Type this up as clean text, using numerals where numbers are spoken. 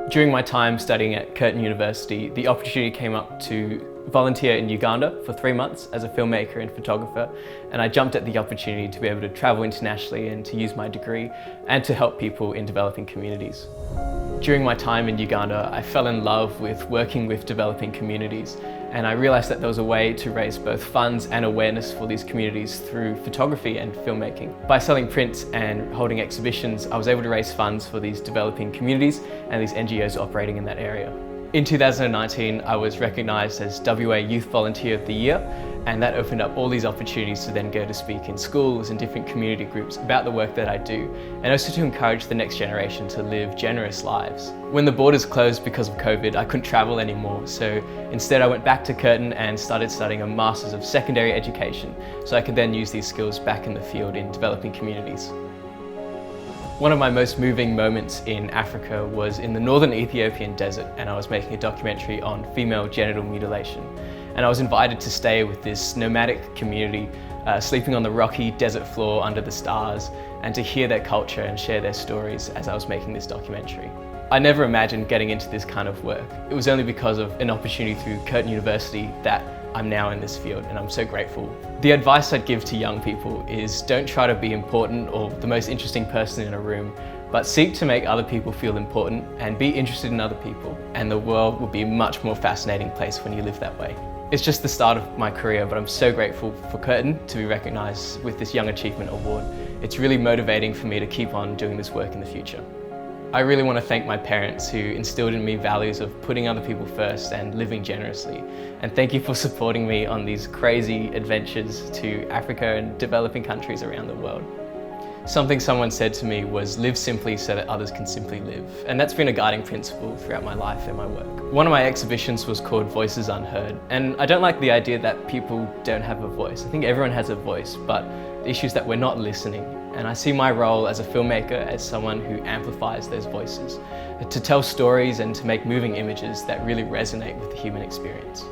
During my time studying at Curtin University, the opportunity came up to volunteer in Uganda for 3 months as a filmmaker and photographer, and I jumped at the opportunity to be able to travel internationally and to use my degree and to help people in developing communities. During my time in Uganda, I fell in love with working with developing communities, and I realised that there was a way to raise both funds and awareness for these communities through photography and filmmaking. By selling prints and holding exhibitions, I was able to raise funds for these developing communities and these NGOs operating in that area. In 2019, I was recognised as WA Youth Volunteer of the Year, and that opened up all these opportunities to then go to speak in schools and different community groups about the work that I do, and also to encourage the next generation to live generous lives. When the borders closed because of COVID, I couldn't travel anymore, so instead I went back to Curtin and started studying a Masters of Secondary Education, so I could then use these skills back in the field in developing communities. One of my most moving moments in Africa was in the northern Ethiopian desert, and I was making a documentary on female genital mutilation. And I was invited to stay with this nomadic community, sleeping on the rocky desert floor under the stars, and to hear their culture and share their stories as I was making this documentary. I never imagined getting into this kind of work. It was only because of an opportunity through Curtin University that I'm now in this field, and I'm so grateful. The advice I'd give to young people is don't try to be important or the most interesting person in a room, but seek to make other people feel important and be interested in other people, and the world will be a much more fascinating place when you live that way. It's just the start of my career, but I'm so grateful for Curtin to be recognised with this Young Achievement Award. It's really motivating for me to keep on doing this work in the future. I really want to thank my parents who instilled in me values of putting other people first and living generously. And thank you for supporting me on these crazy adventures to Africa and developing countries around the world. Something someone said to me was, live simply so that others can simply live. And that's been a guiding principle throughout my life and my work. One of my exhibitions was called Voices Unheard. And I don't like the idea that people don't have a voice. I think everyone has a voice, but the issue is that we're not listening. And I see my role as a filmmaker as someone who amplifies those voices, to tell stories and to make moving images that really resonate with the human experience.